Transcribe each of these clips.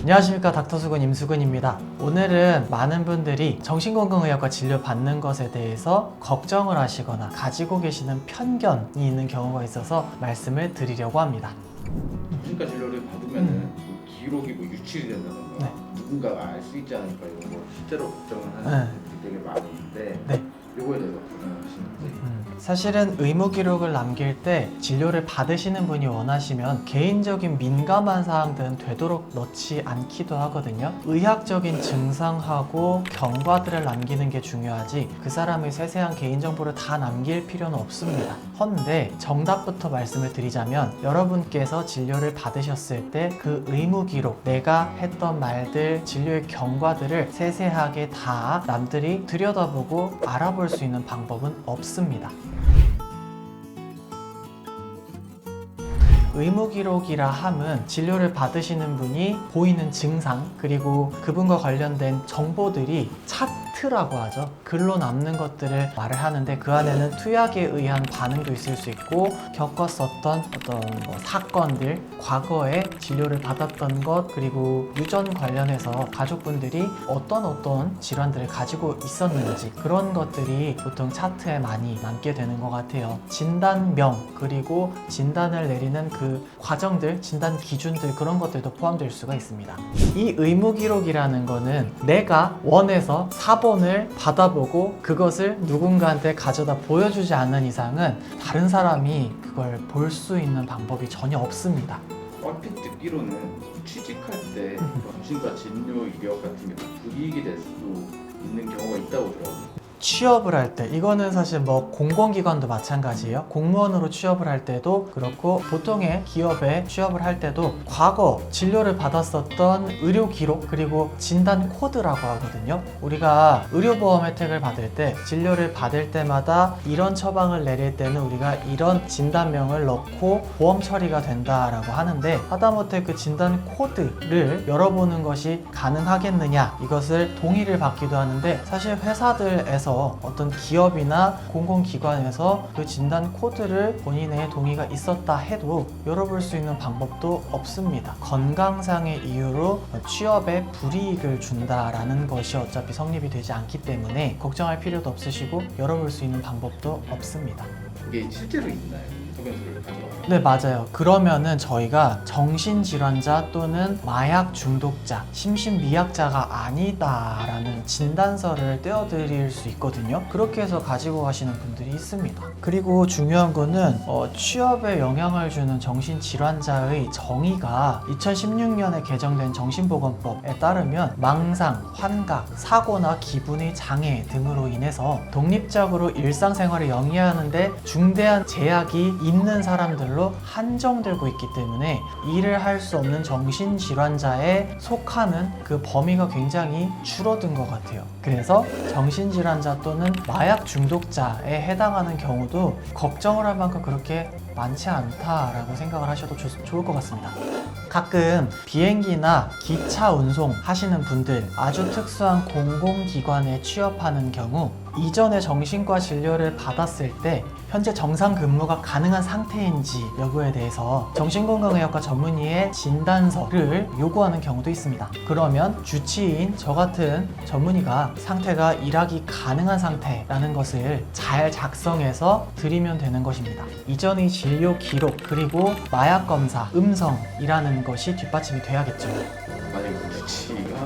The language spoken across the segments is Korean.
안녕하십니까, 닥터수근 임수근입니다. 오늘은 많은 분들이 정신건강의학과 진료 받는 것에 대해서 걱정을 하시거나 가지고 계시는 편견이 있는 경우가 있어서 말씀을 드리려고 합니다. 정신과 진료를 받으면은 기록이 유출이 된다던가 네. 누군가가 알 수 있지 않을까 이런 거 실제로 걱정을 하는 분들이 되게 많은데 네. 이거에 대해서 어떻게 생각하시는지. 사실은 의무 기록을 남길 때 진료를 받으시는 분이 원하시면 개인적인 민감한 사항들은 되도록 넣지 않기도 하거든요. 의학적인 증상하고 경과들을 남기는 게 중요하지 그 사람의 세세한 개인정보를 다 남길 필요는 없습니다. 헌데 정답부터 말씀을 드리자면 여러분께서 진료를 받으셨을 때 그 의무 기록, 내가 했던 말들, 진료의 경과들을 세세하게 다 남들이 들여다보고 알아볼 수 있는 방법은 없습니다. 의무 기록이라 함은 진료를 받으시는 분이 보이는 증상 그리고 그분과 관련된 정보들이 차트라고 하죠. 글로 남는 것들을 말을 하는데 그 안에는 투약에 의한 반응도 있을 수 있고 겪었었던 어떤 사건들, 과거에 진료를 받았던 것 그리고 유전 관련해서 가족분들이 어떤 질환들을 가지고 있었는지 그런 것들이 보통 차트에 많이 남게 되는 것 같아요. 진단명 그리고 진단을 내리는 그 과정들, 진단 기준들 그런 것들도 포함될 수가 있습니다. 이 의무 기록이라는 거는 내가 원해서 사본을 받아보고 그것을 누군가한테 가져다 보여주지 않는 이상은 다른 사람이 그걸 볼 수 있는 방법이 전혀 없습니다. 얼핏 듣기로는 취직할 때 정신과 진료 인력 같은 게 불이익이 될 수도 있는 경우가 있다고 들어요. 취업을 할 때 이거는 사실 뭐 공공기관도 마찬가지예요. 공무원으로 취업을 할 때도 그렇고 보통의 기업에 취업을 할 때도 과거 진료를 받았었던 의료 기록 그리고 진단 코드라고 하거든요. 우리가 의료보험 혜택을 받을 때 진료를 받을 때마다 이런 처방을 내릴 때는 우리가 이런 진단명을 넣고 보험 처리가 된다라고 하는데 하다못해 그 진단 코드를 열어보는 것이 가능하겠느냐 이것을 동의를 받기도 하는데 사실 회사들에서 어떤 기업이나 공공기관에서 그 진단 코드를 본인의 동의가 있었다 해도 열어볼 수 있는 방법도 없습니다. 건강상의 이유로 취업에 불이익을 준다라는 것이 어차피 성립이 되지 않기 때문에 걱정할 필요도 없으시고 열어볼 수 있는 방법도 없습니다. 그게 실제로 있나요? 소견서를 가져와서. 네, 맞아요. 그러면은 저희가 정신질환자 또는 마약 중독자, 심신미약자가 아니다라는 진단서를 떼어드릴 수 있거든요. 그렇게 해서 가지고 가시는 분들이 있습니다. 그리고 중요한 거는 취업에 영향을 주는 정신질환자의 정의가 2016년에 개정된 정신보건법에 따르면 망상, 환각, 사고나 기분의 장애 등으로 인해서 독립적으로 일상생활을 영위하는데 중대한 제약이 있는 사람들로 한정되고 있기 때문에 일을 할 수 없는 정신질환자에 속하는 그 범위가 굉장히 줄어든 것 같아요. 그래서 정신질환자 또는 마약 중독자에 해당하는 경우도 걱정을 할 만큼 그렇게 많지 않다라고 생각을 하셔도 좋을 것 같습니다. 가끔 비행기나 기차 운송 하시는 분들 아주 특수한 공공기관에 취업하는 경우 이전에 정신과 진료를 받았을 때 현재 정상 근무가 가능한 상태인지 여부에 대해서 정신건강의학과 전문의의 진단서를 요구하는 경우도 있습니다. 그러면 주치의인 저 같은 전문의가 상태가 일하기 가능한 상태라는 것을 잘 작성해서 드리면 되는 것입니다. 이전의 진료 기록 그리고 마약 검사, 음성이라는 것이 뒷받침이 돼야겠죠. 만약에 그 주치의가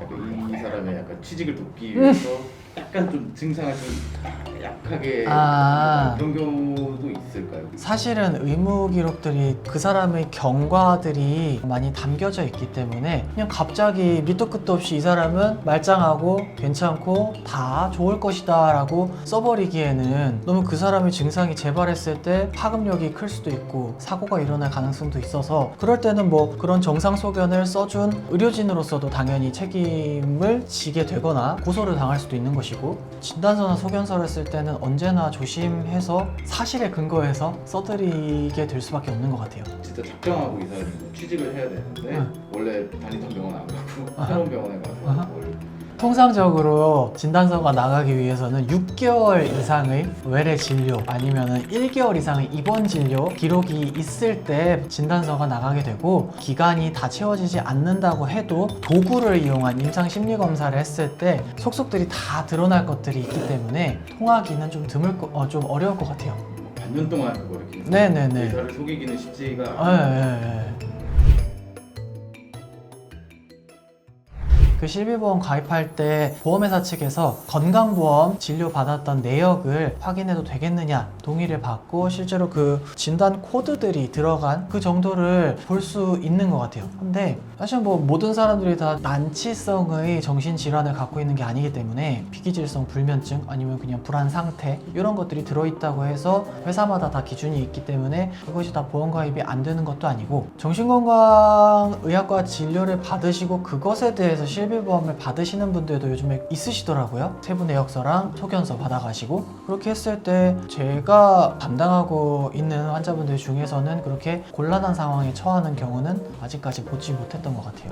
약간 이 사람의 약간 취직을 돕기 위해서 약간 좀 증상을 좀 약하게 그런 경우도 있을까요? 사실은 의무 기록들이 그 사람의 경과들이 많이 담겨져 있기 때문에 그냥 갑자기 밑도 끝도 없이 이 사람은 말짱하고 괜찮고 다 좋을 것이다 라고 써버리기에는 너무 그 사람의 증상이 재발했을 때 파급력이 클 수도 있고 사고가 일어날 가능성도 있어서 그럴 때는 뭐 그런 정상 소견을 써준 의료진으로서도 당연히 책임을 지게 되거나 고소를 당할 수도 있는 것이고 진단서나 소견서를 쓸 때는 언제나 조심해서 사실에 근거해서 써드리게 될 수밖에 없는 것 같아요. 진짜 작정하고 이 사람이 취직을 해야 되는데 원래 다니던 병원 안 가고 새로운 병원에 가서 뭘 통상적으로 진단서가 나가기 위해서는 6개월 이상의 외래 진료 아니면은 1개월 이상의 입원 진료 기록이 있을 때 진단서가 나가게 되고, 기간이 다 채워지지 않는다고 해도 도구를 이용한 임상 심리 검사를 했을 때 속속들이 다 드러날 것들이 있기 때문에 통하기는 좀 좀 어려울 것 같아요. 반년 동안 그거 이렇게 네네네. 의사를 속이기는 쉽지가 네. 그 실비보험 가입할 때 보험회사 측에서 건강보험 진료받았던 내역을 확인해도 되겠느냐 동의를 받고, 실제로 그 진단 코드들이 들어간 그 정도를 볼 수 있는 것 같아요. 근데 사실 뭐 모든 사람들이 다 난치성의 정신질환을 갖고 있는 게 아니기 때문에 피기질성 불면증 아니면 그냥 불안 상태 이런 것들이 들어있다고 해서 회사마다 다 기준이 있기 때문에 그것이 다 보험 가입이 안 되는 것도 아니고, 정신건강의학과 진료를 받으시고 그것에 대해서 실비보험을 받으시는 분들도 요즘에 있으시더라고요. 세부 내역서랑 소견서 받아가시고, 그렇게 했을 때 제가 담당하고 있는 환자분들 중에서는 그렇게 곤란한 상황에 처하는 경우는 아직까지 보지 못했던 것 같아요.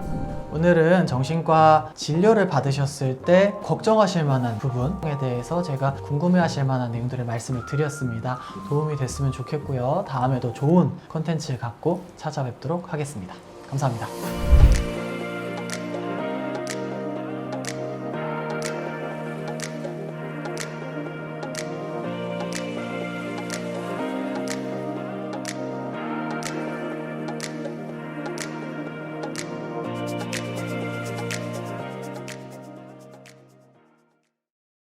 오늘은 정신과 진료를 받으셨을 때 걱정하실 만한 부분에 대해서 제가 궁금해하실 만한 내용들을 말씀을 드렸습니다. 도움이 됐으면 좋겠고요. 다음에도 좋은 컨텐츠를 갖고 찾아뵙도록 하겠습니다. 감사합니다.